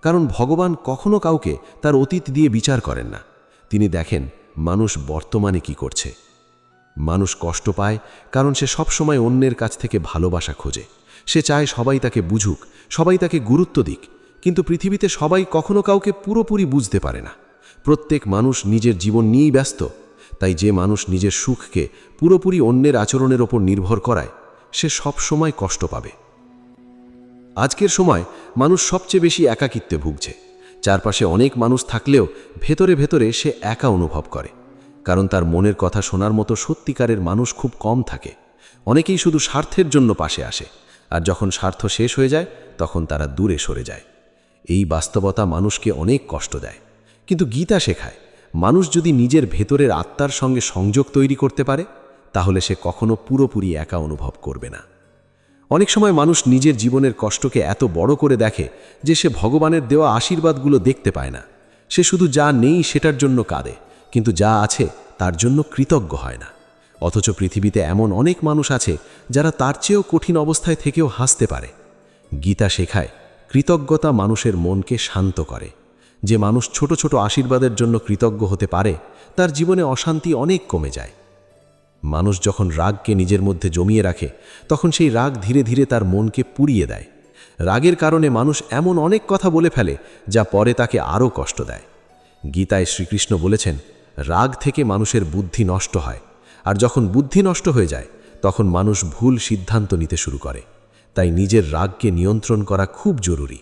কারণ ভগবান কখনো কাউকে তার অতীত দিয়ে বিচার করেন না, তিনি দেখেন মানুষ বর্তমানে কি করছে। মানুষ কষ্ট পায় কারণ সে সবসময় অন্যের কাছ থেকে ভালোবাসা খোঁজে। সে চায় সবাই তাকে বুঝুক, সবাই তাকে গুরুত্ব দিক, কিন্তু পৃথিবীতে সবাই কখনো কাউকে পুরোপুরি বুঝতে পারে না। প্রত্যেক মানুষ নিজের জীবন নিয়েই ব্যস্ত। তাই যে মানুষ নিজের সুখকে পুরোপুরি অন্যের আচরণের ওপর নির্ভর করায় সে সব সময় কষ্ট পাবে। আজকের সময় মানুষ সবচেয়ে বেশি একাকিত্বে ভুগছে। চারপাশে অনেক মানুষ থাকলেও ভেতরে ভেতরে সে একা অনুভব করে, কারণ তার মনের কথা শোনার মতো সত্যিকারের মানুষ খুব কম থাকে। অনেকেই শুধু স্বার্থের জন্য পাশে আসে, আর যখন স্বার্থ শেষ হয়ে যায় তখন তারা দূরে সরে যায়। এই বাস্তবতা মানুষকে অনেক কষ্ট দেয়। কিন্তু গীতা শেখায়, মানুষ যদি নিজের ভেতরের আত্মার সঙ্গে সংযোগ তৈরি করতে পারে তাহলে সে কখনো পুরোপুরি একা অনুভব করবে না। অনেক সময় মানুষ নিজের জীবনের কষ্টকে এত বড় করে দেখে যে সে ভগবানের দেওয়া আশীর্বাদগুলো দেখতে পায় না। সে শুধু যা নেই সেটার জন্য কাঁদে, কিন্তু যা আছে তার জন্য কৃতজ্ঞ হয় না। অথচ পৃথিবীতে এমন অনেক মানুষ আছে যারা তার চেয়েও কঠিন অবস্থায় থেকেও হাসতে পারে। গীতা শেখায়, কৃতজ্ঞতা মানুষের মনকে শান্ত করে। যে মানুষ ছোট ছোট আশীর্বাদের জন্য কৃতজ্ঞ হতে পারে তার জীবনে অশান্তি অনেক কমে যায়। মানুষ যখন রাগকে নিজের মধ্যে জমিয়ে রাখে তখন সেই রাগ ধীরে ধীরে তার মনকে পুড়িয়ে দেয়। রাগের কারণে মানুষ এমন অনেক কথা বলে ফেলে যা পরে তাকে আরও কষ্ট দেয়। গীতায় শ্রীকৃষ্ণ বলেছেন, রাগ থেকে মানুষের বুদ্ধি নষ্ট হয়, আর যখন বুদ্ধি নষ্ট হয়ে যায় তখন মানুষ ভুল সিদ্ধান্ত নিতে শুরু করে। তাই নিজের রাগকে নিয়ন্ত্রণ করা খুব জরুরি।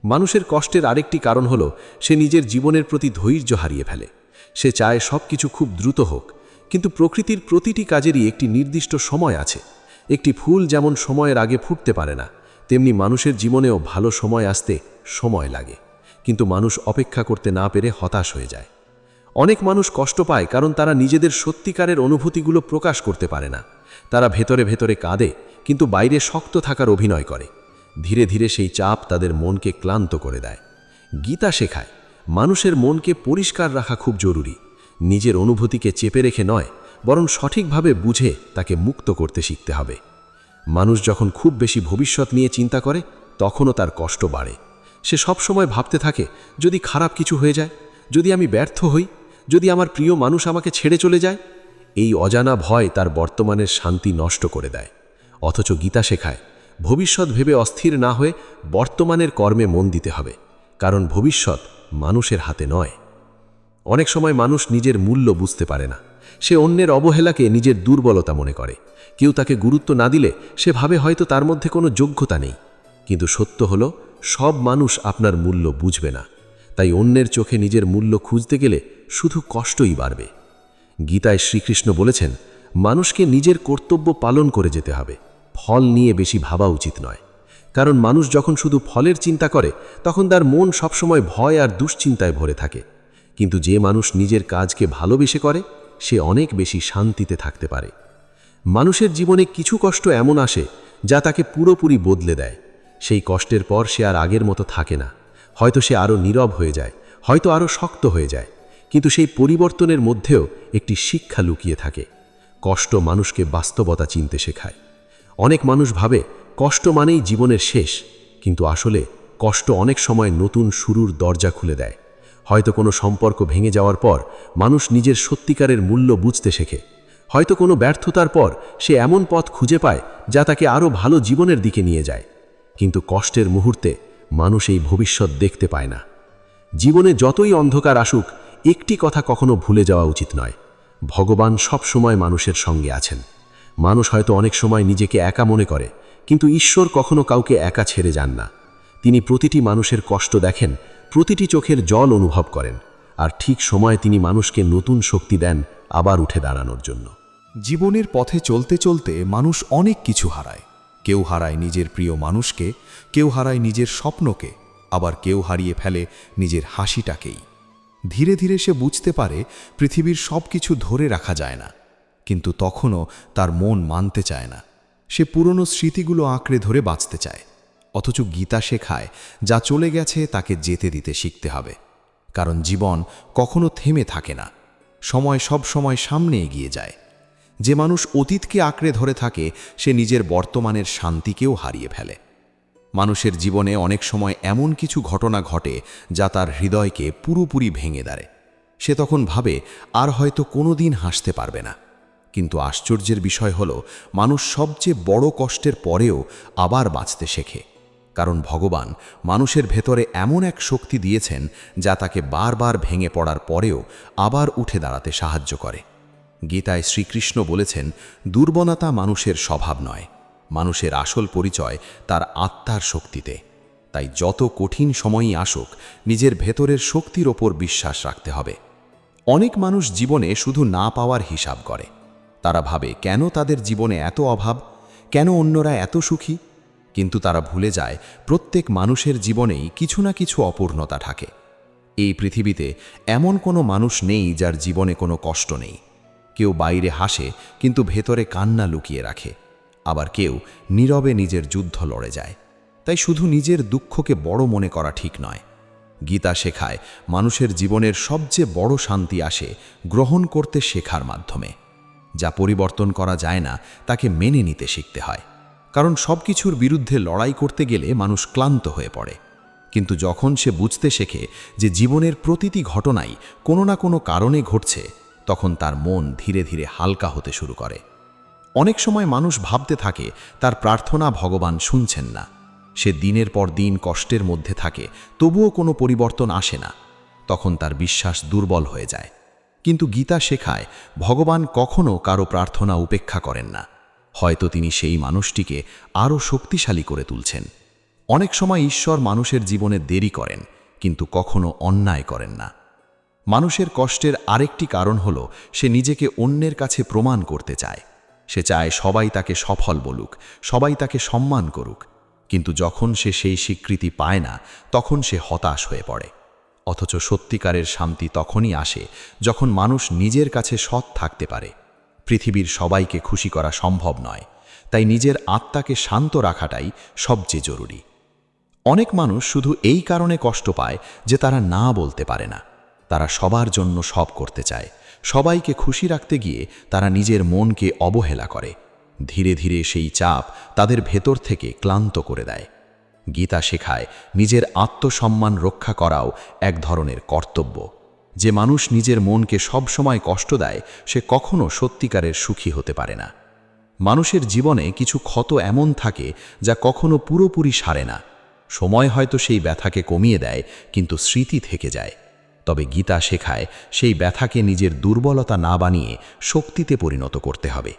মানুষের কষ্টের আরেকটি কারণ হলো সে নিজের জীবনের প্রতি ধৈর্য হারিয়ে ফেলে। সে চায় সব কিছু খুব দ্রুত হোক, কিন্তু প্রকৃতির প্রতিটি কাজেরই একটি নির্দিষ্ট সময় আছে। একটি ফুল যেমন সময়ের আগে ফুটতে পারে না, তেমনি মানুষের জীবনেও ভালো সময় আসতে সময় লাগে, কিন্তু মানুষ অপেক্ষা করতে না পেরে হতাশ হয়ে যায়। অনেক মানুষ কষ্ট পায় কারণ তারা নিজেদের সত্যিকারের অনুভূতিগুলো প্রকাশ করতে পারে না। তারা ভেতরে ভেতরে কাঁদে, কিন্তু বাইরে শক্ত থাকার অভিনয় করে। ধীরে ধীরে সেই চাপ তাদের মনকে ক্লান্ত করে দেয়। গীতা শেখায়, মানুষের মনকে পরিষ্কার রাখা খুব জরুরি। নিজের অনুভূতিকে চেপে রেখে নয়, বরং সঠিকভাবে বুঝে তাকে মুক্ত করতে শিখতে হবে। মানুষ যখন খুব বেশি ভবিষ্যৎ নিয়ে চিন্তা করে তখনও তার কষ্ট বাড়ে। সে সবসময় ভাবতে থাকে, যদি খারাপ কিছু হয়ে যায়, যদি আমি ব্যর্থ হই, যদি আমার প্রিয় মানুষ আমাকে ছেড়ে চলে যায়। এই অজানা ভয় তার বর্তমানের শান্তি নষ্ট করে দেয়। অথচ গীতা শেখায়, ভবিষ্যৎ ভেবে অস্থির না হয়ে বর্তমানের কর্মে মন দিতে হবে, কারণ ভবিষ্যৎ মানুষের হাতে নয়। অনেক সময় মানুষ নিজের মূল্য বুঝতে পারে না। সে অন্যের অবহেলাকে নিজের দুর্বলতা মনে করে। কেউ তাকে গুরুত্ব না দিলে সে ভাবে হয়তো তার মধ্যে কোনো যোগ্যতা নেই। কিন্তু সত্য হলো, সব মানুষ আপনার মূল্য বুঝবে না। তাই অন্যের চোখে নিজের মূল্য খুঁজতে গেলে শুধু কষ্টই বাড়বে। গীতায় শ্রীকৃষ্ণ বলেছেন, মানুষকে নিজের কর্তব্য পালন করে যেতে হবে, ফল নিয়ে বেশি ভাবা উচিত নয়। কারণ মানুষ যখন শুধু ফলের চিন্তা করে তখন তার মন সবসময় ভয় আর দুশ্চিন্তায় ভরে থাকে। কিন্তু যে মানুষ নিজের কাজকে ভালোবেসে করে সে অনেক বেশি শান্তিতে থাকতে পারে। মানুষের জীবনে কিছু কষ্ট এমন আসে যা তাকে পুরোপুরি বদলে দেয়। সেই কষ্টের পর সে আর আগের মতো থাকে না। হয়তো সে আরও নীরব হয়ে যায়, হয়তো আরও শক্ত হয়ে যায়, কিন্তু সেই পরিবর্তনের মধ্যেও একটি শিক্ষা লুকিয়ে থাকে। কষ্ট মানুষকে বাস্তবতা চিনতে শেখায়। অনেক মানুষ ভাবে কষ্ট মানেই জীবনের শেষ, কিন্তু আসলে কষ্ট অনেক সময় নতুন শুরুর দরজা খুলে দেয়। হয়তো কোনো সম্পর্ক ভেঙে যাওয়ার পর মানুষ নিজের সত্যিকারের মূল্য বুঝতে শেখে। হয়তো কোনো ব্যর্থতার পর সে এমন পথ খুঁজে পায় যা তাকে আরও ভালো জীবনের দিকে নিয়ে যায়। কিন্তু কষ্টের মুহূর্তে মানুষ এই ভবিষ্যৎ দেখতে পায় না। জীবনে যতই অন্ধকার আসুক, একটি কথা কখনো ভুলে যাওয়া উচিত নয়, ভগবান সব সময় মানুষের সঙ্গে আছেন। মানুষ হয়তো অনেক সময় নিজেকে একা মনে করে, কিন্তু ঈশ্বর কখনো কাউকে একা ছেড়ে যান না। তিনি প্রতিটি মানুষের কষ্ট দেখেন, প্রতিটি চোখের জল অনুভব করেন, আর ঠিক সময়ে তিনি মানুষকে নতুন শক্তি দেন আবার উঠে দাঁড়ানোর জন্য। জীবনের পথে চলতে চলতে মানুষ অনেক কিছু হারায়। কেউ হারায় নিজের প্রিয় মানুষকে, কেউ হারায় নিজের স্বপ্নকে, আবার কেউ হারিয়ে ফেলে নিজের হাসিটাকেই। ধীরে ধীরে সে বুঝতে পারে পৃথিবীর সব কিছু ধরে রাখা যায় না, কিন্তু তখনও তার মন মানতে চায় না। সে পুরনো স্মৃতিগুলো আঁকড়ে ধরে বাঁচতে চায়। অথচ গীতা শেখায়, যা চলে গেছে তাকে যেতে দিতে শিখতে হবে, কারণ জীবন কখনো থেমে থাকে না। সময় সব সময় সামনে এগিয়ে যায়। যে মানুষ অতীতকে আঁকড়ে ধরে থাকে সে নিজের বর্তমানের শান্তিকেও হারিয়ে ফেলে। মানুষের জীবনে অনেক সময় এমন কিছু ঘটনা ঘটে যা তার হৃদয়কে পুরোপুরি ভেঙে দেয়। সে তখন ভাবে আর হয়তো কোনো দিন হাসতে পারবে না। কিন্তু আশ্চর্যের বিষয় হলো, মানুষ সবচেয়ে বড় কষ্টের পরেও আবার বাঁচতে শেখে, কারণ ভগবান মানুষের ভেতরে এমন এক শক্তি দিয়েছেন যা তাকে বারবার ভেঙে পড়ার পরেও আবার উঠে দাঁড়াতে সাহায্য করে। গীতায় শ্রীকৃষ্ণ বলেছেন, দুর্বলতা মানুষের স্বভাব নয়, মানুষের আসল পরিচয় তার আত্মার শক্তিতে। তাই যত কঠিন সময়ই আসুক, নিজের ভেতরের শক্তির ওপর বিশ্বাস রাখতে হবে। অনেক মানুষ জীবনে শুধু না পাওয়ার হিসাব করে। তারা ভাবে কেন তাদের জীবনে এত অভাব, কেন অন্যরা এত সুখী। কিন্তু তারা ভুলে যায় প্রত্যেক মানুষের জীবনেই কিছু না কিছু অপূর্ণতা থাকে। এই পৃথিবীতে এমন কোনো মানুষ নেই যার জীবনে কোনো কষ্ট নেই। কেউ বাইরে হাসে কিন্তু ভেতরে কান্না লুকিয়ে রাখে, আবার কেউ নীরবে নিজের যুদ্ধ লড়ে যায়। তাই শুধু নিজের দুঃখকে বড় মনে করা ঠিক নয়। গীতা শেখায়, মানুষের জীবনের সবচেয়ে বড় শান্তি আসে গ্রহণ করতে শেখার মাধ্যমে। যা পরিবর্তন করা যায় না তাকে মেনে নিতে শিখতে হয়, কারণ সব কিছুর বিরুদ্ধে লড়াই করতে গেলে মানুষ ক্লান্ত হয়ে পড়ে। কিন্তু যখন সে বুঝতে শেখে যে জীবনের প্রতিটি ঘটনাই কোনো না কোনো কারণে ঘটছে, তখন তার মন ধীরে ধীরে হালকা হতে শুরু করে। অনেক সময় মানুষ ভাবতে থাকে তার প্রার্থনা ভগবান শুনছেন না। সে দিনের পর দিন কষ্টের মধ্যে থাকে, তবুও কোনো পরিবর্তন আসে না। তখন তার বিশ্বাস দুর্বল হয়ে যায়। কিন্তু গীতা শেখায় ভগবান কখনো কারো প্রার্থনা উপেক্ষা করেন না। হয়তো তিনি সেই মানুষটিকে আরও শক্তিশালী করে তুলছেন। অনেক সময় ঈশ্বর মানুষের জীবনে দেরি করেন, কিন্তু কখনো অন্যায় করেন না। মানুষের কষ্টের আরেকটি কারণ হল সে নিজেকে অন্যের কাছে প্রমাণ করতে চায়। সে চায় সবাই তাকে সফল বলুক, সবাই তাকে সম্মান করুক। কিন্তু যখন সে সেই স্বীকৃতি পায় না, তখন সে হতাশ হয়ে পড়ে। অথচ সত্যিকারের শান্তি তখনই আসে যখন মানুষ নিজের কাছে সৎ থাকতে পারে। পৃথিবীর সবাইকে খুশি করা সম্ভব নয়, তাই নিজের আত্মাকে শান্ত রাখাটাই সবচেয়ে জরুরি। অনেক মানুষ শুধু এই কারণে কষ্ট পায় যে তারা না বলতে পারে না। তারা সবার জন্য সব করতে চায়। সবাইকে খুশি রাখতে গিয়ে তারা নিজের মনকে অবহেলা করে। ধীরে ধীরে সেই চাপ তাদের ভেতর থেকে ক্লান্ত করে দেয়। গীতা শেখায় নিজের আত্মসম্মান রক্ষা করাও এক ধরনের কর্তব্য। যে মানুষ নিজের মনকে সবসময় কষ্ট দেয়, সে কখনো সত্যিকারের সুখী হতে পারে না। মানুষের জীবনে কিছু ক্ষত এমন থাকে যা কখনো পুরোপুরি সারে না। সময় হয়তো সেই ব্যথাকে কমিয়ে দেয়, কিন্তু স্মৃতি থেকে যায়। তবে গীতা শেখায় সেই ব্যথাকে নিজের দুর্বলতা না বানিয়ে শক্তিতে পরিণত করতে হবে।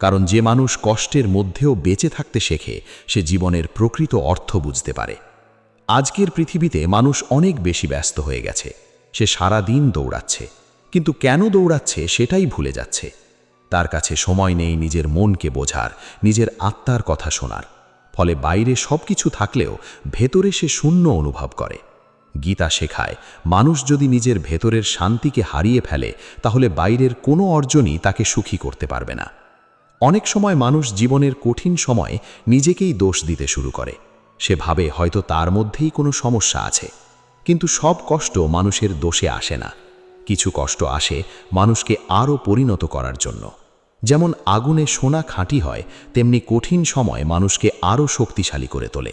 কারণ যে মানুষ কষ্টের মধ্যেও বেঁচে থাকতে শেখে, সে জীবনের প্রকৃত অর্থ বুঝতে পারে। আজকের পৃথিবীতে মানুষ অনেক বেশি ব্যস্ত হয়ে গেছে। সে সারা দিন দৌড়াচ্ছে, কিন্তু কেন দৌড়াচ্ছে সেটাই ভুলে যাচ্ছে। তার কাছে সময় নেই নিজের মনকে বোঝার, নিজের আত্মার কথা শোনার। ফলে বাইরে সব কিছু থাকলেও ভেতরে সে শূন্য অনুভব করে। গীতা শেখায় মানুষ যদি নিজের ভেতরের শান্তিকে হারিয়ে ফেলে, তাহলে বাইরের কোনো অর্জনই তাকে সুখী করতে পারবে না। অনেক সময় মানুষ জীবনের কঠিন সময়ে নিজেকেই দোষ দিতে শুরু করে। সে ভাবে হয়তো তার মধ্যেই কোনো সমস্যা আছে। কিন্তু সব কষ্ট মানুষের দোষে আসে না। কিছু কষ্ট আসে মানুষকে আরও পরিণত করার জন্য। যেমন আগুনে সোনা খাঁটি হয়, তেমনি কঠিন সময় মানুষকে আরও শক্তিশালী করে তোলে।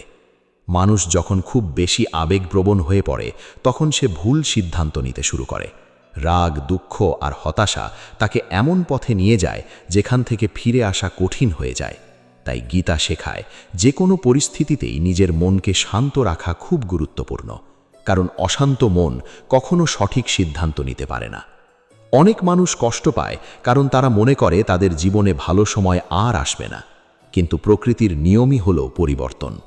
মানুষ যখন খুব বেশি আবেগপ্রবণ হয়ে পড়ে, তখন সে ভুল সিদ্ধান্ত নিতে শুরু করে। রাগ, দুঃখ আর হতাশা তাকে এমন পথে নিয়ে যায় যেখান থেকে ফিরে আসা কঠিন হয়ে যায়। তাই গীতা শেখায় যে কোনো পরিস্থিতিতেই নিজের মনকে শান্ত রাখা খুব গুরুত্বপূর্ণ। কারণ অশান্ত মন কখনো সঠিক সিদ্ধান্ত নিতে পারে না। অনেক মানুষ কষ্ট পায় কারণ তারা মনে করে তাদের জীবনে ভালো সময় আর আসবে না। কিন্তু প্রকৃতির নিয়মই হলো পরিবর্তন।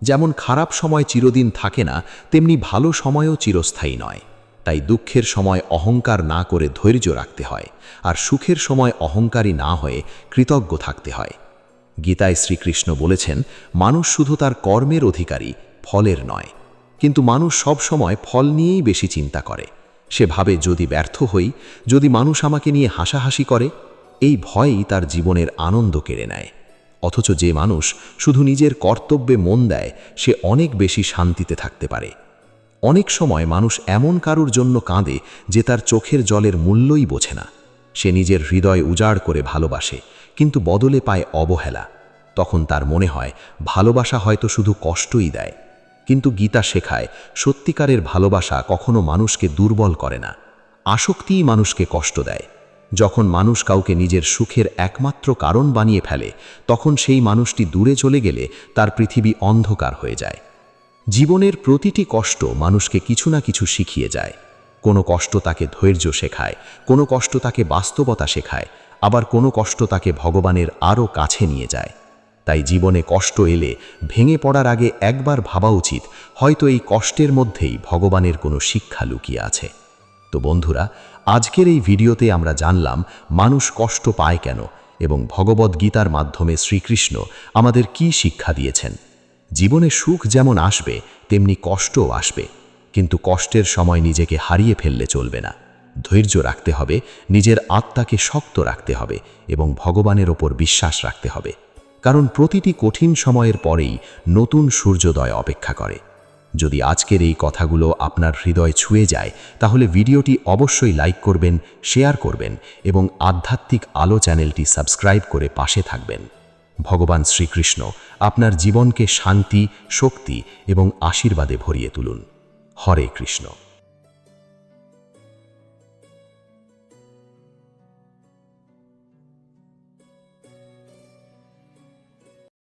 যেমন খারাপ সময় চিরদিন থাকে না, তেমনি ভালো সময়ও চিরস্থায়ী নয়। তাই দুঃখের সময় অহংকার না করে ধৈর্য রাখতে হয়, আর সুখের সময় অহংকারী না হয়ে কৃতজ্ঞ থাকতে হয়। গীতায় শ্রীকৃষ্ণ বলেছেন, মানুষ শুধু তার কর্মের অধিকারী, ফলের নয়। কিন্তু মানুষ সব সময় ফল নিয়েই বেশি চিন্তা করে। সে ভাবে যদি ব্যর্থ হই, যদি মানুষ আমাকে নিয়ে হাসাহাসি করে, এই ভয়ই তার জীবনের আনন্দ কেড়ে নেয়। অথচ যে মানুষ শুধু নিজের কর্তব্যে মন দেয়, সে অনেক বেশি শান্তিতে থাকতে পারে। অনেক সময় মানুষ এমন কারুর জন্য কাঁদে যে তার চোখের জলের মূল্যই বোঝে না। সে নিজের হৃদয় উজাড় করে ভালোবাসে, কিন্তু বদলে পায় অবহেলা। তখন তার মনে হয় ভালোবাসা হয়তো শুধু কষ্টই দেয়। কিন্তু গীতা শেখায় সত্যিকারের ভালোবাসা কখনো মানুষকে দুর্বল করে না। আসক্তিই মানুষকে কষ্ট দেয়। যখন মানুষ কাউকে নিজের সুখের একমাত্র কারণ বানিয়ে ফেলে, তখন সেই মানুষটি দূরে চলে গেলে তার পৃথিবী অন্ধকার হয়ে যায়। জীবনের প্রতিটি কষ্ট মানুষকে কিছু না কিছু শিখিয়ে যায়। কোনো কষ্ট তাকে ধৈর্য শেখায়, কোনো কষ্ট তাকে বাস্তবতা শেখায়, আবার কোনো কষ্ট তাকে ভগবানের আরও কাছে নিয়ে যায়। তাই জীবনে কষ্ট এলে ভেঙে পড়ার আগে একবার ভাবা উচিত, হয়তো এই কষ্টের মধ্যেই ভগবানের কোনো শিক্ষা লুকিয়ে আছে। তো বন্ধুরা, আজকের এই ভিডিওতে আমরা জানলাম মানুষ কষ্ট পায় কেন এবং ভগবদ্গীতার মাধ্যমে শ্রীকৃষ্ণ আমাদের কি শিক্ষা দিয়েছেন। জীবনে সুখ যেমন আসবে, তেমনি কষ্টও আসবে। কিন্তু কষ্টের সময় নিজেকে হারিয়ে ফেললে চলবে না। ধৈর্য রাখতে হবে, নিজের আত্মাকে শক্ত রাখতে হবে এবং ভগবানের ওপর বিশ্বাস রাখতে হবে। কারণ প্রতিটি কঠিন সময়ের পরেই নতুন সূর্যোদয় অপেক্ষা করে। যদি আজকের এই কথাগুলো আপনার হৃদয় ছুঁয়ে যায়, তাহলে ভিডিওটি অবশ্যই লাইক করবেন, শেয়ার করবেন এবং আধ্যাত্মিক আলো চ্যানেলটি সাবস্ক্রাইব করে পাশে থাকবেন। ভগবান শ্রীকৃষ্ণ আপনার জীবনকে শান্তি, শক্তি এবং আশীর্বাদে ভরিয়ে তুলুন। হরে কৃষ্ণ।